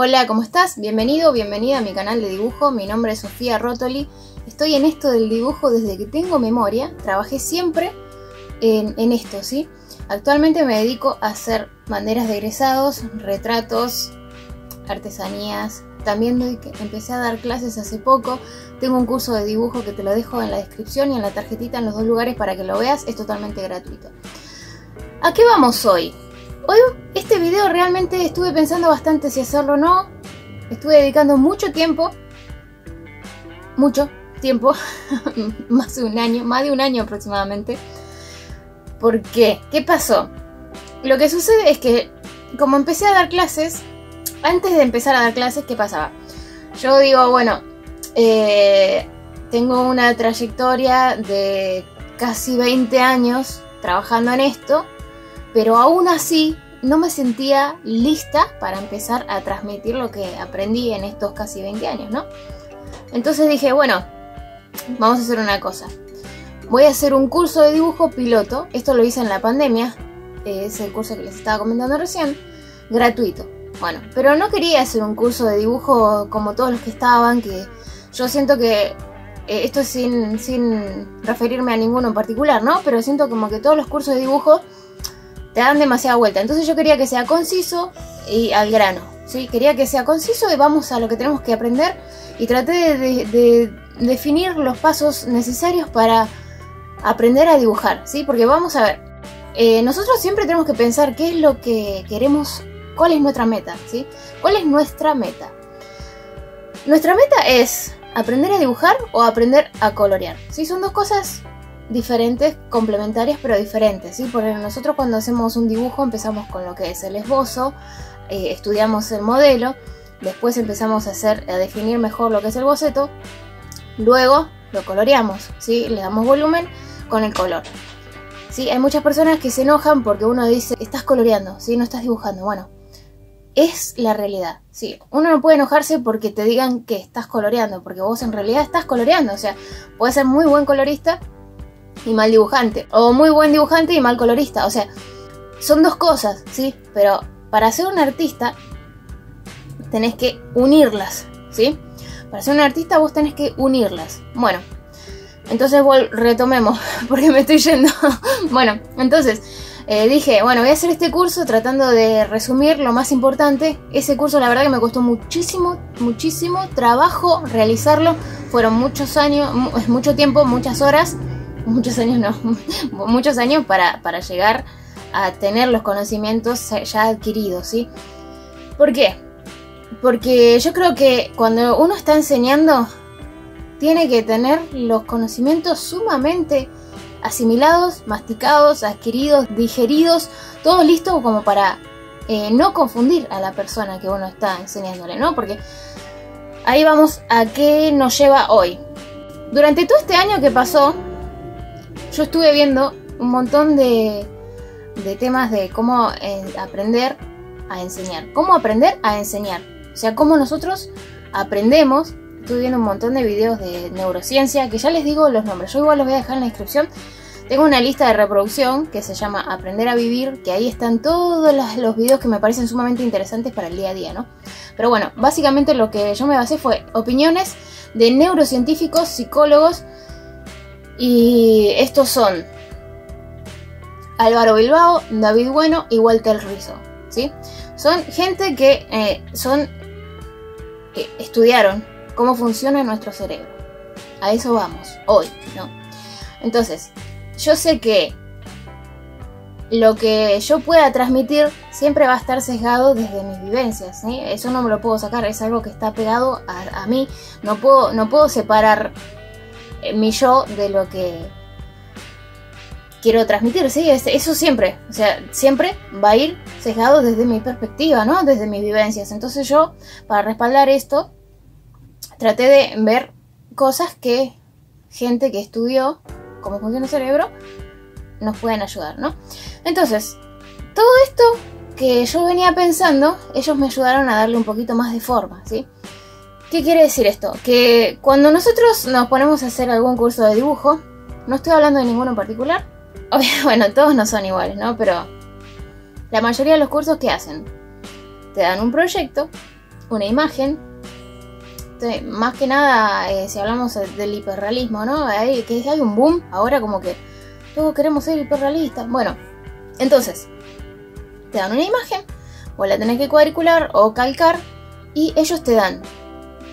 Hola, ¿cómo estás? Bienvenido, bienvenida a mi canal de dibujo. Mi nombre es Sofía Rotoli. Estoy en esto del dibujo desde que tengo memoria. Trabajé siempre en esto, ¿sí? Actualmente me dedico a hacer banderas de egresados, retratos, artesanías. También empecé a dar clases hace poco. Tengo un curso de dibujo que te lo dejo en la descripción y en la tarjetita en los dos lugares para que lo veas. Es totalmente gratuito. ¿A qué vamos hoy? Hoy este video realmente estuve pensando bastante si hacerlo o no. Estuve dedicando mucho tiempo, más de un año aproximadamente. ¿Por qué? ¿Qué pasó? Lo que sucede es que como empecé a dar clases, antes de empezar a dar clases, ¿qué pasaba? Yo digo, bueno, tengo una trayectoria de casi 20 años trabajando en esto, pero aún así no me sentía lista para empezar a transmitir lo que aprendí en estos casi 20 años, ¿no? Entonces dije, bueno, vamos a hacer una cosa. Voy a hacer un curso de dibujo piloto. Esto lo hice en la pandemia. Es el curso que les estaba comentando recién. Gratuito. Bueno, pero no quería hacer un curso de dibujo como todos los que estaban, que yo siento que esto es sin referirme a ninguno en particular, ¿no? Pero siento como que todos los cursos de dibujo te dan demasiada vuelta. Entonces yo quería que sea conciso y al grano, ¿sí? Quería que sea conciso y vamos a lo que tenemos que aprender. Y traté de definir los pasos necesarios para aprender a dibujar, ¿sí? Porque vamos a ver, nosotros siempre tenemos que pensar qué es lo que queremos, cuál es nuestra meta, ¿sí? ¿Cuál es nuestra meta? Nuestra meta es aprender a dibujar o aprender a colorear, ¿sí? Son dos cosas diferentes, complementarias pero diferentes, ¿sí? Porque nosotros cuando hacemos un dibujo empezamos con lo que es el esbozo, estudiamos el modelo, después empezamos a definir mejor lo que es el boceto, luego lo coloreamos, ¿sí? Le damos volumen con el color, ¿sí? Hay muchas personas que se enojan porque uno dice, estás coloreando, ¿sí? No estás dibujando. Bueno, es la realidad, ¿sí? Uno no puede enojarse porque te digan que estás coloreando, porque vos en realidad estás coloreando. O sea, puedes ser muy buen colorista y mal dibujante, o muy buen dibujante y mal colorista. O sea, son dos cosas, ¿sí? Pero para ser un artista tenés que unirlas, ¿sí? Para ser un artista vos tenés que unirlas. Bueno, entonces retomemos, porque me estoy yendo. Bueno, entonces dije, bueno, voy a hacer este curso tratando de resumir lo más importante. Ese curso la verdad que me costó muchísimo trabajo realizarlo. Fueron muchos años, mucho tiempo, muchas horas. Muchos años no, muchos años para llegar a tener los conocimientos ya adquiridos, ¿sí? ¿Por qué? Porque yo creo que cuando uno está enseñando tiene que tener los conocimientos sumamente asimilados, masticados, adquiridos, digeridos, todos listos como para no confundir a la persona que uno está enseñándole, ¿no? Porque ahí vamos a qué nos lleva hoy. Durante todo este año que pasó, yo estuve viendo un montón de temas de cómo aprender a enseñar. Cómo aprender a enseñar. O sea, cómo nosotros aprendemos. Estuve viendo un montón de videos de neurociencia, que ya les digo los nombres. Yo igual los voy a dejar en la descripción. Tengo una lista de reproducción que se llama Aprender a Vivir, que ahí están todos los videos que me parecen sumamente interesantes para el día a día, ¿no? Pero bueno, básicamente lo que yo me basé fue opiniones de neurocientíficos, psicólogos. Y estos son Álvaro Bilbao, David Bueno y Walter Rizzo, ¿sí? Son gente que estudiaron cómo funciona nuestro cerebro. A eso vamos, hoy, ¿no? Entonces, yo sé que lo que yo pueda transmitir siempre va a estar sesgado desde mis vivencias, ¿sí? Eso no me lo puedo sacar, es algo que está pegado a mí. No puedo separar mi yo de lo que quiero transmitir, ¿sí? Eso siempre, o sea, siempre va a ir sesgado desde mi perspectiva, ¿no? Desde mis vivencias. Entonces yo, para respaldar esto, traté de ver cosas que gente que estudió cómo funciona el cerebro nos pueden ayudar, ¿no? Entonces, todo esto que yo venía pensando, ellos me ayudaron a darle un poquito más de forma, ¿sí? ¿Qué quiere decir esto? Que cuando nosotros nos ponemos a hacer algún curso de dibujo, no estoy hablando de ninguno en particular, bueno, todos no son iguales, ¿no? Pero la mayoría de los cursos, ¿qué hacen? Te dan un proyecto una imagen. Entonces, más que nada, si hablamos del hiperrealismo, ¿no? Que hay un boom ahora como que todos queremos ser hiperrealistas. Bueno, entonces, te dan una imagen, vos la tenés que cuadricular o calcar y ellos te dan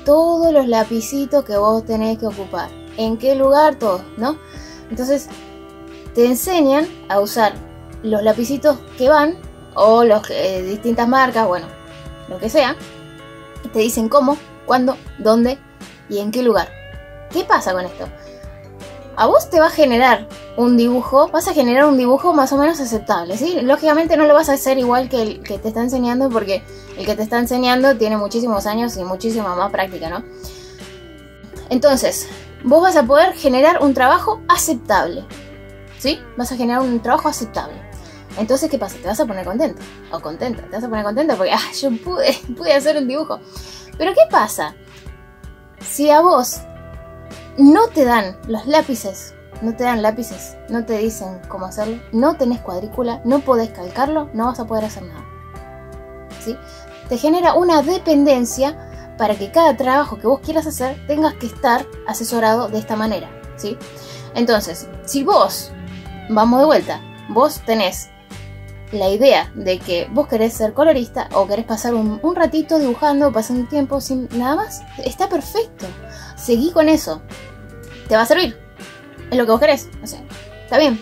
todos los lapicitos que vos tenés que ocupar. ¿En qué lugar? Todo, ¿no? Entonces, te enseñan a usar los lapicitos que van o los distintas marcas, bueno, lo que sea. Te dicen cómo, cuándo, dónde y en qué lugar. ¿Qué pasa con esto? A vos te va a generar un dibujo, vas a generar un dibujo más o menos aceptable, ¿sí? Lógicamente no lo vas a hacer igual que el que te está enseñando, porque el que te está enseñando tiene muchísimos años y muchísima más práctica, ¿no? Entonces, vos vas a poder generar un trabajo aceptable, ¿sí? Vas a generar un trabajo aceptable. Entonces, ¿qué pasa? Te vas a poner contento o contenta. Te vas a poner contenta porque yo pude hacer un dibujo. Pero ¿qué pasa? Si a vos no te dan los lápices, no te dicen cómo hacerlo, no tenés cuadrícula, no podés calcarlo, no vas a poder hacer nada, ¿sí? Te genera una dependencia para que cada trabajo que vos quieras hacer tengas que estar asesorado de esta manera, ¿sí? Entonces, si vos, vamos de vuelta, vos tenés la idea de que vos querés ser colorista o querés pasar un ratito dibujando, pasando tiempo sin nada más, está perfecto. Seguí con eso. Te va a servir. Es lo que vos querés. O sea, está bien.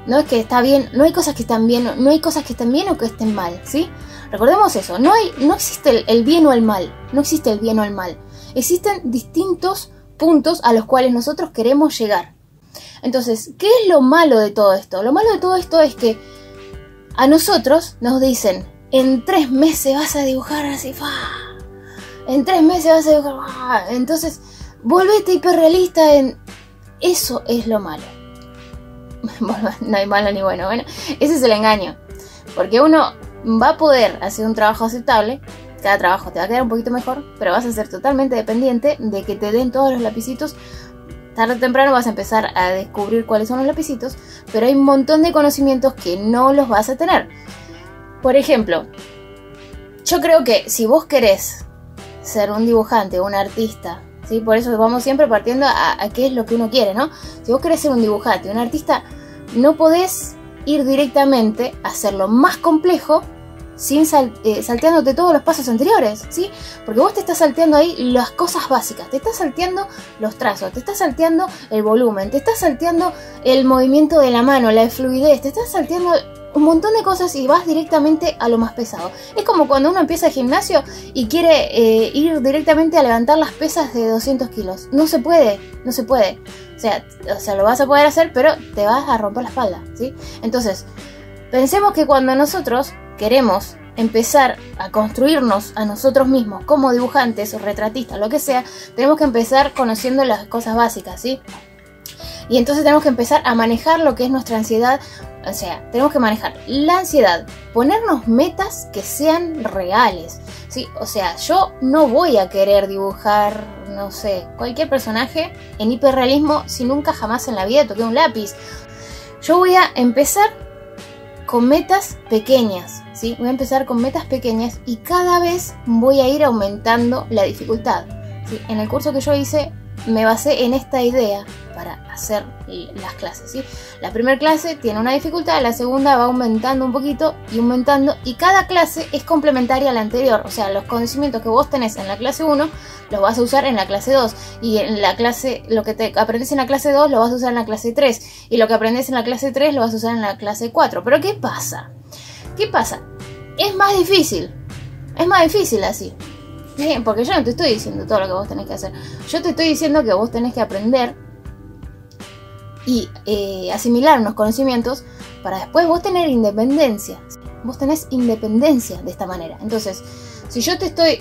No es que está bien, no hay cosas que están bien, no hay cosas que estén bien o que estén mal, ¿sí? Recordemos eso. No existe el bien o el mal. No existe el bien o el mal. Existen distintos puntos a los cuales nosotros queremos llegar. Entonces, ¿qué es lo malo de todo esto? Lo malo de todo esto es que a nosotros nos dicen, en 3 meses vas a dibujar así, ¡fa! En 3 meses vas a dibujar, ¡fa! Entonces, volvete hiperrealista Eso es lo malo. No hay malo ni bueno. Bueno, ese es el engaño. Porque uno va a poder hacer un trabajo aceptable, cada trabajo te va a quedar un poquito mejor, pero vas a ser totalmente dependiente de que te den todos los lapicitos. Tarde o temprano vas a empezar a descubrir cuáles son los lapicitos, pero hay un montón de conocimientos que no los vas a tener. Por ejemplo, yo creo que si vos querés ser un dibujante, un artista, ¿sí? Por eso vamos siempre partiendo a qué es lo que uno quiere, ¿no? Si vos querés ser un dibujante, un artista, no podés ir directamente a hacerlo más complejo sin salteándote todos los pasos anteriores, ¿sí? Porque vos te estás salteando ahí las cosas básicas, te estás salteando los trazos, te estás salteando el volumen, te estás salteando el movimiento de la mano, la fluidez, te estás salteando un montón de cosas y vas directamente a lo más pesado. Es como cuando uno empieza el gimnasio y quiere ir directamente a levantar las pesas de 200 kilos. No se puede, no se puede. O sea, lo vas a poder hacer, pero te vas a romper la espalda, ¿sí? Entonces, pensemos que cuando nosotros queremos empezar a construirnos a nosotros mismos como dibujantes o retratistas, lo que sea, tenemos que empezar conociendo las cosas básicas, ¿sí? Y entonces tenemos que empezar a manejar lo que es nuestra ansiedad. O sea, tenemos que manejar la ansiedad, ponernos metas que sean reales, ¿sí? O sea, yo no voy a querer dibujar, no sé, cualquier personaje en hiperrealismo si nunca jamás en la vida toqué un lápiz. Yo voy a empezar con metas pequeñas, ¿sí? Voy a empezar con metas pequeñas y cada vez voy a ir aumentando la dificultad, ¿sí? En el curso que yo hice me basé en esta idea para hacer las clases, ¿sí? La primera clase tiene una dificultad, la segunda va aumentando un poquito y aumentando, y cada clase es complementaria a la anterior. O sea, los conocimientos que vos tenés en la clase 1 los vas a usar en la clase 2, y en la clase, lo que te aprendes en la clase 2 lo vas a usar en la clase 3, y lo que aprendes en la clase 3 lo vas a usar en la clase 4. Pero ¿qué pasa? ¿Qué pasa? Es más difícil así. Sí, porque yo no te estoy diciendo todo lo que vos tenés que hacer. Yo te estoy diciendo que vos tenés que aprender y asimilar unos conocimientos para después vos tener independencia. Vos tenés independencia de esta manera. Entonces, si yo te estoy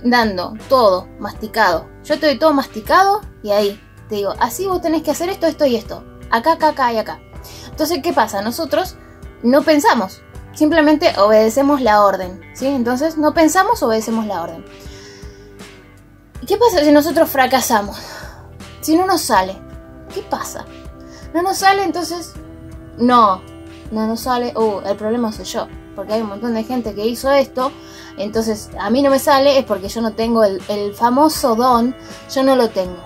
dando todo masticado, yo te doy todo masticado y ahí te digo, así vos tenés que hacer esto, esto y esto. Acá, acá, acá y acá. Entonces, ¿qué pasa? Nosotros no pensamos. Simplemente obedecemos la orden, ¿sí? Entonces no pensamos, obedecemos la orden. ¿Y qué pasa si nosotros fracasamos? Si no nos sale, ¿qué pasa? No nos sale, entonces no nos sale, el problema soy yo. porque hay un montón de gente que hizo esto, entonces a mí no me sale, es porque yo no tengo el famoso don, yo no lo tengo,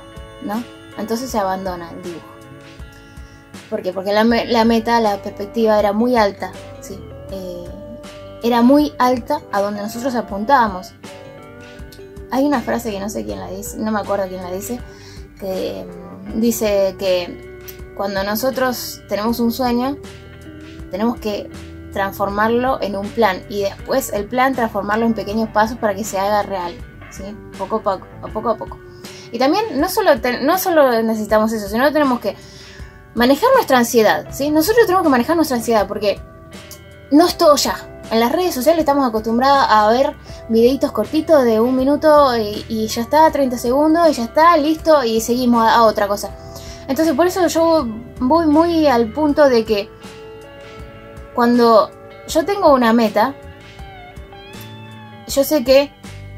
¿no? Entonces se abandona el dibujo. ¿Por qué? Porque la meta, la perspectiva era muy alta, ¿sí? Era muy alta a donde nosotros apuntábamos. Hay una frase que no sé quién la dice, no me acuerdo quién la dice, que dice que cuando nosotros tenemos un sueño, tenemos que transformarlo en un plan y después el plan transformarlo en pequeños pasos para que se haga real, ¿sí? Poco a poco. Y también no solo necesitamos eso, sino que tenemos que manejar nuestra ansiedad, ¿sí? Nosotros tenemos que manejar nuestra ansiedad porque no es todo ya. En las redes sociales estamos acostumbrados a ver videitos cortitos de 1 minuto y ya está, 30 segundos y ya está, listo, y seguimos a otra cosa. Entonces por eso yo voy muy al punto de que cuando yo tengo una meta, yo sé que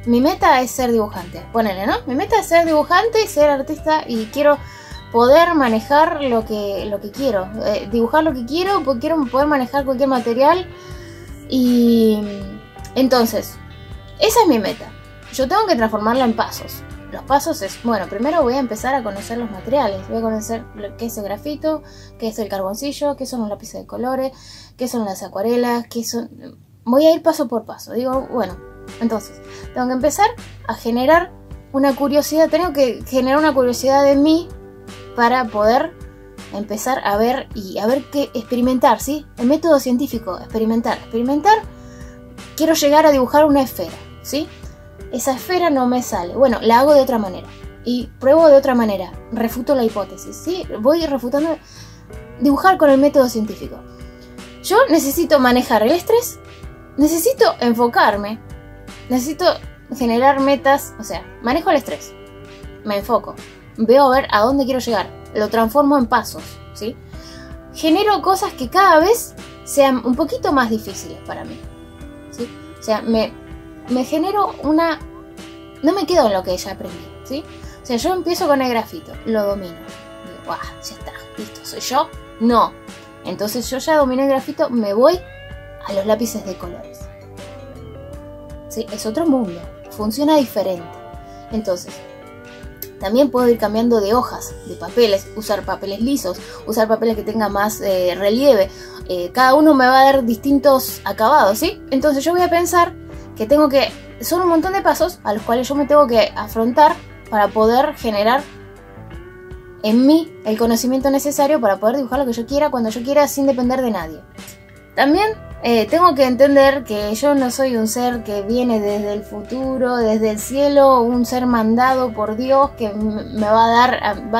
mi meta es ser dibujante, ponele, ¿no? Mi meta es ser dibujante, ser artista y quiero poder manejar lo que quiero, dibujar lo que quiero, porque quiero poder manejar cualquier material. Y entonces, esa es mi meta. Yo tengo que transformarla en pasos. Los pasos es, bueno, primero voy a empezar a conocer los materiales. Voy a conocer qué es el grafito, qué es el carboncillo, qué son los lápices de colores, qué son las acuarelas, qué son... Voy a ir paso por paso. Digo, bueno, entonces, tengo que empezar a generar una curiosidad. Tengo que generar una curiosidad en mí para poder empezar a ver qué experimentar, ¿sí? El método científico, experimentar. Quiero llegar a dibujar una esfera, ¿sí? Esa esfera no me sale. Bueno, la hago de otra manera y pruebo de otra manera. Refuto la hipótesis, ¿sí? Voy refutando. Dibujar con el método científico. Yo necesito manejar el estrés, necesito enfocarme, necesito generar metas, o sea, manejo el estrés, me enfoco, veo a ver a dónde quiero llegar. Lo transformo en pasos, ¿sí? Genero cosas que cada vez sean un poquito más difíciles para mí, ¿sí? O sea, me genero una... No me quedo en lo que ya aprendí, ¿sí? O sea, yo empiezo con el grafito, lo domino. Digo, ¡guau! Ya está, listo, ¿soy yo? No. Entonces yo ya dominé el grafito, me voy a los lápices de colores, ¿sí? Es otro mundo, funciona diferente. Entonces... También puedo ir cambiando de hojas, de papeles, usar papeles lisos, usar papeles que tengan más relieve. Cada uno me va a dar distintos acabados, ¿sí? Entonces yo voy a pensar que son un montón de pasos a los cuales yo me tengo que afrontar para poder generar en mí el conocimiento necesario para poder dibujar lo que yo quiera, cuando yo quiera, sin depender de nadie. También tengo que entender que yo no soy un ser que viene desde el futuro, desde el cielo, un ser mandado por Dios que me va a dar,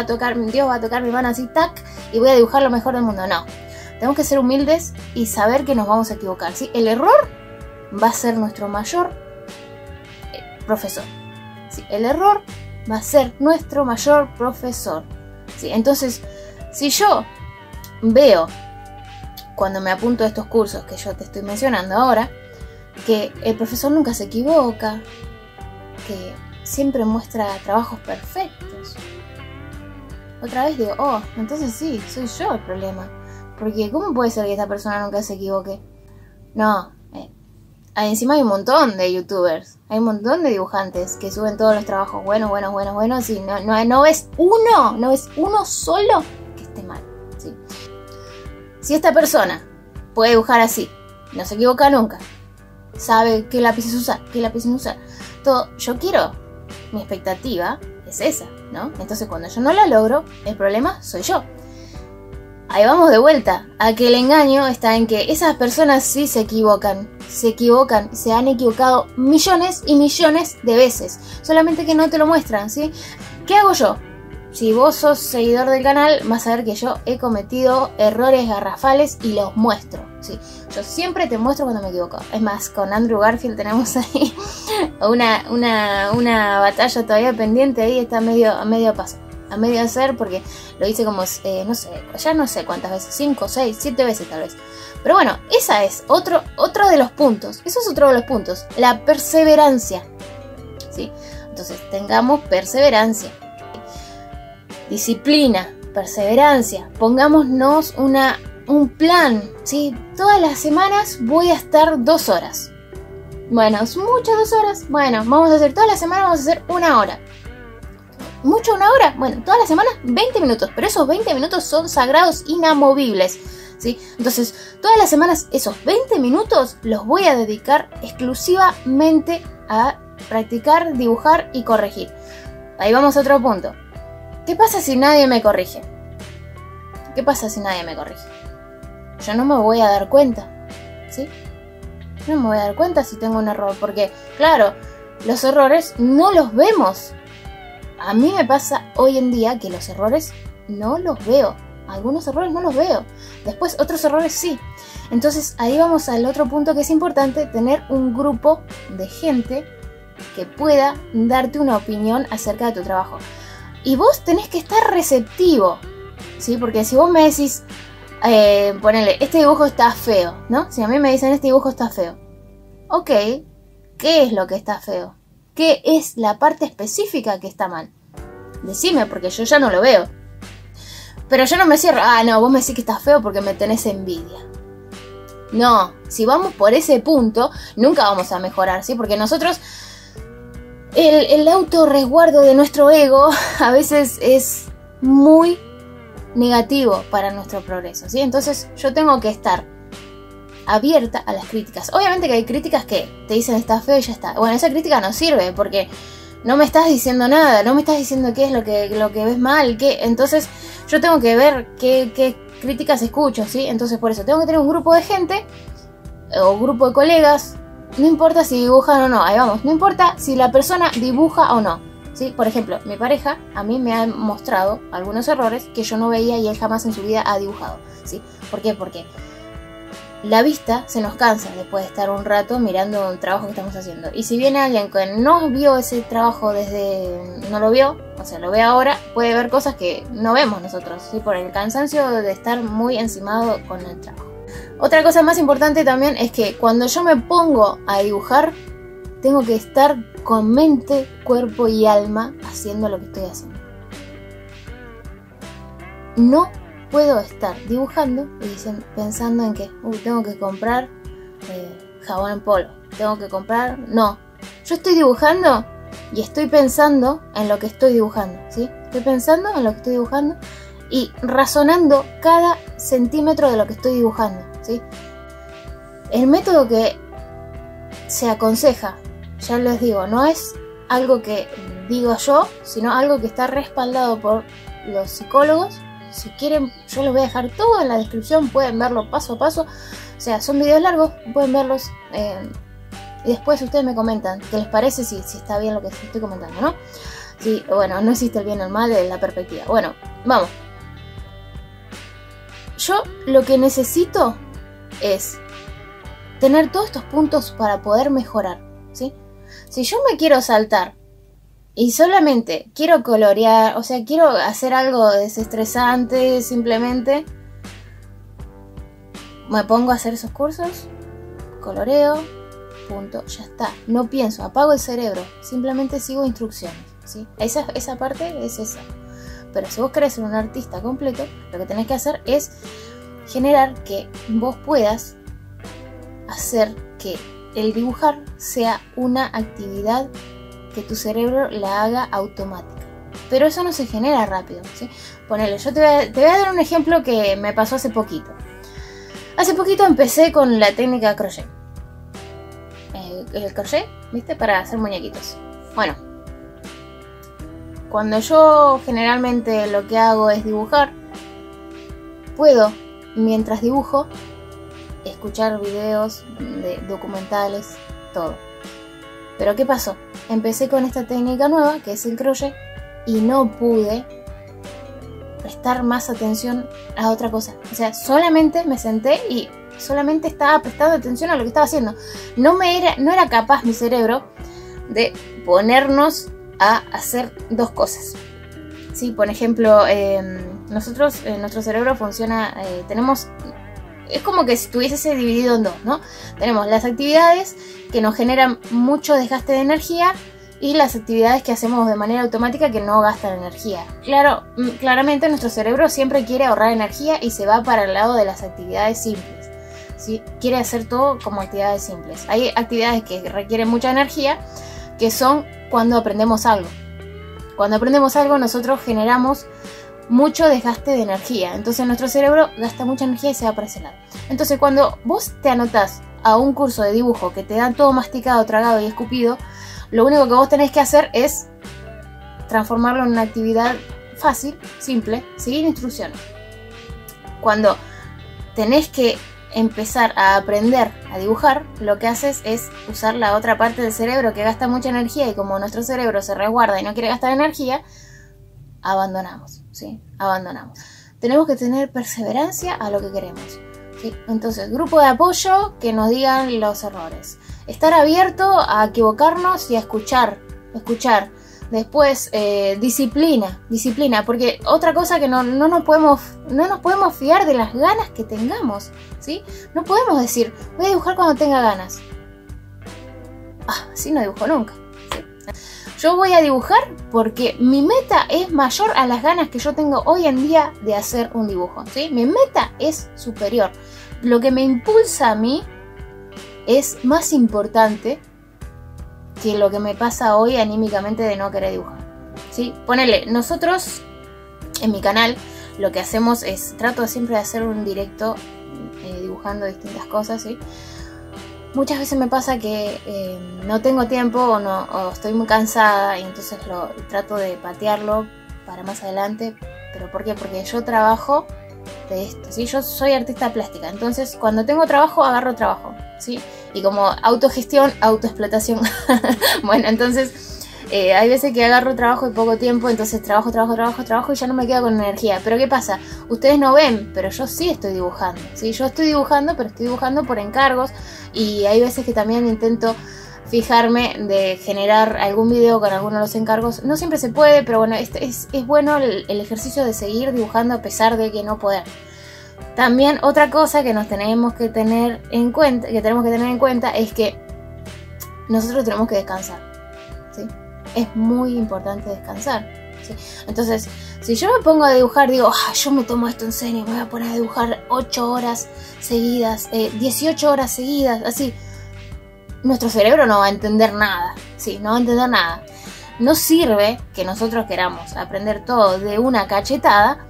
Dios va a tocar mi mano así, tac, y voy a dibujar lo mejor del mundo. No, tenemos que ser humildes y saber que nos vamos a equivocar, ¿sí? El error va a ser nuestro mayor profesor, ¿sí? El error va a ser nuestro mayor profesor, ¿sí? Entonces, si yo veo, cuando me apunto a estos cursos que yo te estoy mencionando ahora, que el profesor nunca se equivoca, que siempre muestra trabajos perfectos, otra vez digo, oh, entonces sí, soy yo el problema, porque ¿cómo puede ser que esta persona nunca se equivoque? No, encima hay un montón de youtubers, hay un montón de dibujantes que suben todos los trabajos buenos, y no ves uno solo que esté mal, ¿sí? Si esta persona puede dibujar así, no se equivoca nunca, sabe qué lápices usar, qué lápiz no usar, todo, mi expectativa es esa, ¿no? Entonces cuando yo no la logro, el problema soy yo. Ahí vamos de vuelta a que el engaño está en que esas personas sí se equivocan, se han equivocado millones y millones de veces, solamente que no te lo muestran, ¿sí? ¿Qué hago yo? Si vos sos seguidor del canal, vas a ver que yo he cometido errores garrafales y los muestro, ¿sí? Yo siempre te muestro cuando me equivoco. Es más, con Andrew Garfield tenemos ahí una batalla todavía pendiente, ahí está a medio paso, a medio hacer, porque lo hice como, no sé cuántas veces, 5, 6, 7 veces tal vez. Pero bueno, esa es otro de los puntos, eso es otro de los puntos, la perseverancia, ¿sí? Entonces tengamos perseverancia. Disciplina, perseverancia, pongámonos un plan, ¿sí? Todas las semanas voy a estar 2 horas. Bueno, ¿es mucho 2 horas? Bueno, vamos a hacer toda la semana, vamos a hacer 1 hora. ¿Mucho 1 hora? Bueno, todas las semanas 20 minutos, pero esos 20 minutos son sagrados, inamovibles, ¿sí? Entonces, todas las semanas esos 20 minutos los voy a dedicar exclusivamente a practicar, dibujar y corregir. Ahí vamos a otro punto. ¿Qué pasa si nadie me corrige? ¿Qué pasa si nadie me corrige? Yo no me voy a dar cuenta, ¿sí? No me voy a dar cuenta si tengo un error, porque, claro, los errores no los vemos. A mí me pasa hoy en día que los errores no los veo. Algunos errores no los veo. Después otros errores sí. Entonces ahí vamos al otro punto que es importante, tener un grupo de gente que pueda darte una opinión acerca de tu trabajo. Y vos tenés que estar receptivo, ¿sí? Porque si vos me decís, ponele, este dibujo está feo, ¿no? Si a mí me dicen, este dibujo está feo. Ok, ¿qué es lo que está feo? ¿Qué es la parte específica que está mal? Decime, porque yo ya no lo veo. Pero yo no me cierro, no, vos me decís que está feo porque me tenés envidia. No, si vamos por ese punto, nunca vamos a mejorar, ¿sí? Porque nosotros, el autorresguardo de nuestro ego a veces es muy negativo para nuestro progreso, ¿sí? Entonces yo tengo que estar abierta a las críticas. Obviamente que hay críticas que te dicen está feo y ya está. Bueno, esa crítica no sirve porque no me estás diciendo nada, no me estás diciendo qué es lo que ves mal, qué. Entonces yo tengo que ver qué críticas escucho, ¿sí? Entonces por eso tengo que tener un grupo de gente o un grupo de colegas. No importa si dibujan o no, ahí vamos, no importa si la persona dibuja o no, ¿sí? Por ejemplo, mi pareja a mí me ha mostrado algunos errores que yo no veía y él jamás en su vida ha dibujado, ¿sí? ¿Por qué? Porque la vista se nos cansa después de estar un rato mirando un trabajo que estamos haciendo. Y si viene alguien que no vio ese trabajo no lo vio, o sea, lo ve ahora, puede ver cosas que no vemos nosotros, ¿sí? Por el cansancio de estar muy encimado con el trabajo. Otra cosa más importante también es que cuando yo me pongo a dibujar, tengo que estar con mente, cuerpo y alma haciendo lo que estoy haciendo. No puedo estar dibujando y pensando en que tengo que comprar jabón en polvo, tengo que comprar... No, yo estoy dibujando y estoy pensando en lo que estoy dibujando, ¿sí? Estoy pensando en lo que estoy dibujando y razonando cada centímetro de lo que estoy dibujando, ¿sí? El método que se aconseja, ya les digo, no es algo que digo yo, sino algo que está respaldado por los psicólogos. Si quieren, yo les voy a dejar todo en la descripción, pueden verlo paso a paso. O sea, son videos largos, pueden verlos y después ustedes me comentan qué les parece, si está bien lo que estoy comentando, ¿no? Sí, bueno, no existe el bien o el mal de la perspectiva. Bueno, vamos. Yo lo que necesito es tener todos estos puntos para poder mejorar, ¿sí? Si yo me quiero saltar y solamente quiero colorear, o sea, quiero hacer algo desestresante, simplemente me pongo a hacer esos cursos, coloreo, punto, ya está. No pienso, apago el cerebro, simplemente sigo instrucciones, ¿sí? Esa parte es esa. Pero si vos querés ser un artista completo, lo que tenés que hacer es generar que vos puedas hacer que el dibujar sea una actividad que tu cerebro la haga automática. Pero eso no se genera rápido, ¿sí? Ponele, yo te voy a dar un ejemplo que me pasó hace poquito. Hace poquito empecé con la técnica de crochet. El crochet, ¿viste? Para hacer muñequitos. Bueno, cuando yo generalmente lo que hago es dibujar, puedo, mientras dibujo, escuchar videos de documentales, todo. Pero ¿qué pasó? Empecé con esta técnica nueva, que es el crochet, y no pude prestar más atención a otra cosa. O sea, solamente me senté y solamente estaba prestando atención a lo que estaba haciendo. No era capaz mi cerebro de ponernos a hacer dos cosas. Sí, por ejemplo, nosotros, nuestro cerebro funciona, es como que si estuviese dividido en dos, ¿no? Tenemos las actividades que nos generan mucho desgaste de energía y las actividades que hacemos de manera automática que no gastan energía. Claramente nuestro cerebro siempre quiere ahorrar energía y se va para el lado de las actividades simples, ¿sí? Quiere hacer todo como actividades simples. Hay actividades que requieren mucha energía, que son cuando aprendemos algo. Cuando aprendemos algo nosotros generamos mucho desgaste de energía, entonces nuestro cerebro gasta mucha energía y se va para ese lado. Entonces cuando vos te anotás a un curso de dibujo que te dan todo masticado, tragado y escupido, lo único que vos tenés que hacer es transformarlo en una actividad fácil, simple, seguir instrucciones. Cuando tenés que empezar a aprender a dibujar, lo que haces es usar la otra parte del cerebro que gasta mucha energía, y como nuestro cerebro se resguarda y no quiere gastar energía, abandonamos, ¿sí? Abandonamos. Tenemos que tener perseverancia a lo que queremos, ¿sí? Entonces, grupo de apoyo que nos digan los errores. Estar abierto a equivocarnos y a escuchar. Después, disciplina, porque otra cosa que no nos podemos fiar de las ganas que tengamos, ¿sí? No podemos decir, voy a dibujar cuando tenga ganas. Así no dibujo nunca, ¿sí? Yo voy a dibujar porque mi meta es mayor a las ganas que yo tengo hoy en día de hacer un dibujo, ¿sí? Mi meta es superior. Lo que me impulsa a mí es más importante que lo que me pasa hoy anímicamente de no querer dibujar, ¿sí? Ponele, nosotros en mi canal lo que hacemos es, trato siempre de hacer un directo dibujando distintas cosas, ¿sí? Muchas veces me pasa que no tengo tiempo o estoy muy cansada y entonces trato de patearlo para más adelante. ¿Pero por qué? Porque yo trabajo de esto, ¿sí? Yo soy artista plástica, entonces cuando tengo trabajo, agarro trabajo, ¿sí? Y como autogestión, autoexplotación. Bueno, entonces hay veces que agarro trabajo y poco tiempo, entonces trabajo y ya no me quedo con energía. Pero ¿qué pasa? Ustedes no ven, pero yo sí estoy dibujando, ¿sí? Yo estoy dibujando, pero estoy dibujando por encargos, y hay veces que también intento fijarme de generar algún video con alguno de los encargos. No siempre se puede, pero bueno, es bueno el ejercicio de seguir dibujando a pesar de que no poder. También otra cosa que tenemos que tener en cuenta es que nosotros tenemos que descansar, ¿sí? Es muy importante descansar, ¿sí? Entonces, si yo me pongo a dibujar, digo, yo me tomo esto en serio, me voy a poner a dibujar 8 horas seguidas, 18 horas seguidas, así, nuestro cerebro no va a entender nada, ¿sí? No va a entender nada. No sirve que nosotros queramos aprender todo de una cachetada,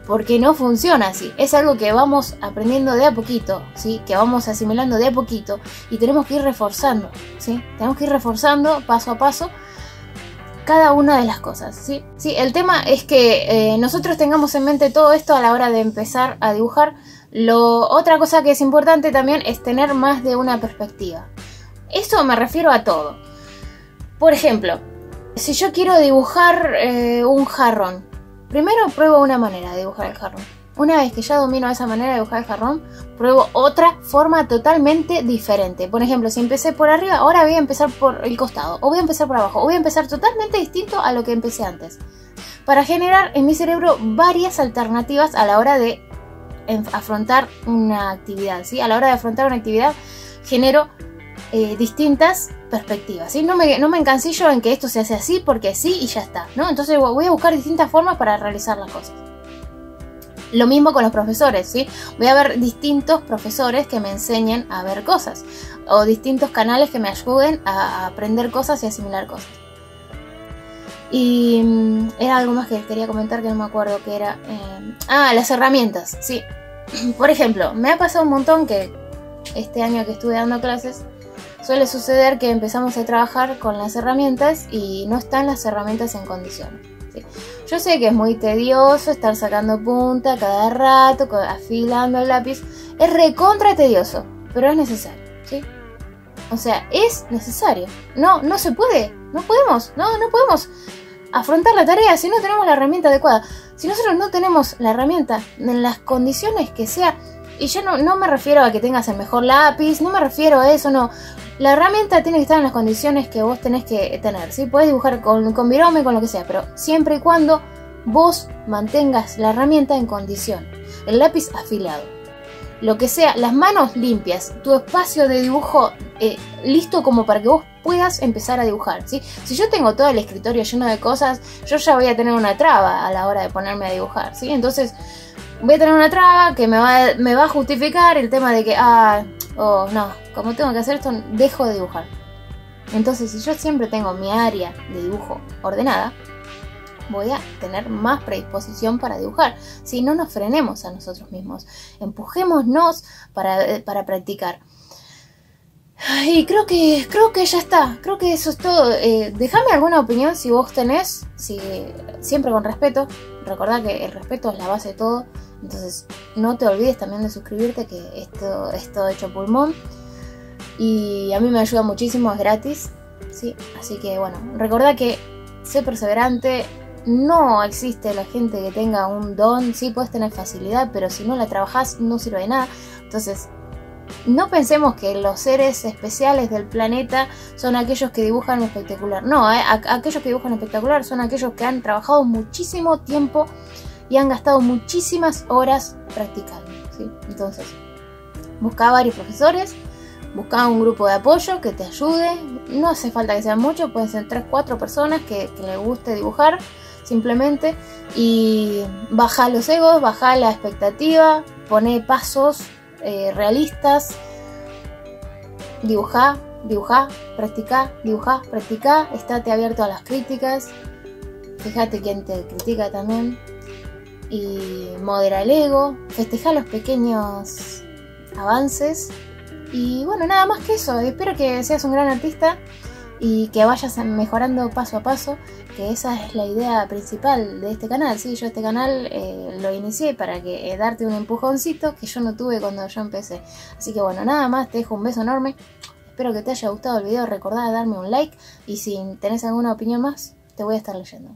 porque no funciona así. Es algo que vamos aprendiendo de a poquito, ¿sí? Que vamos asimilando de a poquito y tenemos que ir reforzando, ¿sí? Tenemos que ir reforzando paso a paso cada una de las cosas, ¿sí? Sí, el tema es que nosotros tengamos en mente todo esto a la hora de empezar a dibujar. Otra cosa que es importante también es tener más de una perspectiva. Esto me refiero a todo. Por ejemplo, si yo quiero dibujar un jarrón, primero pruebo una manera de dibujar el jarrón. Una vez que ya domino esa manera de dibujar el jarrón, pruebo otra forma totalmente diferente. Por ejemplo, si empecé por arriba, ahora voy a empezar por el costado, o voy a empezar por abajo, o voy a empezar totalmente distinto a lo que empecé antes, para generar en mi cerebro varias alternativas a la hora de afrontar una actividad, ¿sí? A la hora de afrontar una actividad genero distintas perspectivas, ¿sí? No me encancillo en que esto se hace así porque sí y ya está, ¿no? Entonces voy a buscar distintas formas para realizar las cosas. Lo mismo con los profesores, ¿sí? Voy a ver distintos profesores que me enseñen a ver cosas, o distintos canales que me ayuden a aprender cosas y asimilar cosas. Y era algo más que quería comentar que no me acuerdo qué era. Las herramientas, sí. Por ejemplo, me ha pasado un montón que este año que estuve dando clases, suele suceder que empezamos a trabajar con las herramientas y no están las herramientas en condiciones, ¿sí? Yo sé que es muy tedioso estar sacando punta cada rato, afilando el lápiz. Es recontra tedioso, pero es necesario, ¿sí? O sea, es necesario. No se puede, no podemos afrontar la tarea si no tenemos la herramienta adecuada. Si nosotros no tenemos la herramienta en las condiciones que sea, y yo no me refiero a que tengas el mejor lápiz, no me refiero a eso, no. La herramienta tiene que estar en las condiciones que vos tenés que tener, ¿sí? Podés dibujar con virome, con lo que sea, pero siempre y cuando vos mantengas la herramienta en condición. El lápiz afilado. lo que sea, las manos limpias, tu espacio de dibujo listo como para que vos puedas empezar a dibujar, ¿sí? Si yo tengo todo el escritorio lleno de cosas, yo ya voy a tener una traba a la hora de ponerme a dibujar, ¿sí? Entonces voy a tener una traba que me va a justificar el tema de que, no, como tengo que hacer esto, dejo de dibujar. Entonces, si yo siempre tengo mi área de dibujo ordenada, voy a tener más predisposición para dibujar. Si no nos frenemos a nosotros mismos, empujémonos para practicar. Y creo que ya está, creo que eso es todo. Déjame alguna opinión si vos tenés, siempre con respeto. Recordá que el respeto es la base de todo. Entonces no te olvides también de suscribirte, que esto es todo hecho pulmón. Y a mí me ayuda muchísimo, es gratis, ¿sí? Así que bueno, recordá que sé perseverante. No existe la gente que tenga un don. Sí, puedes tener facilidad, pero si no la trabajás no sirve de nada. Entonces no pensemos que los seres especiales del planeta son aquellos que dibujan espectacular. No, aquellos que dibujan espectacular son aquellos que han trabajado muchísimo tiempo y han gastado muchísimas horas practicando, ¿sí? Entonces, busca varios profesores, busca un grupo de apoyo que te ayude. No hace falta que sean muchos, pueden ser 3-4 personas que les guste dibujar simplemente. Y baja los egos, baja la expectativa, pone pasos realistas. Dibujá, practicá, estate abierto a las críticas, fíjate quién te critica también, y modera el ego, festeja los pequeños avances. Y bueno, nada más que eso. Espero que seas un gran artista y que vayas mejorando paso a paso, que esa es la idea principal de este canal, ¿sí? Yo este canal lo inicié para darte un empujoncito que yo no tuve cuando yo empecé. Así que bueno, nada más, te dejo un beso enorme. Espero que te haya gustado el video. Recordá darme un like y si tenés alguna opinión más, te voy a estar leyendo.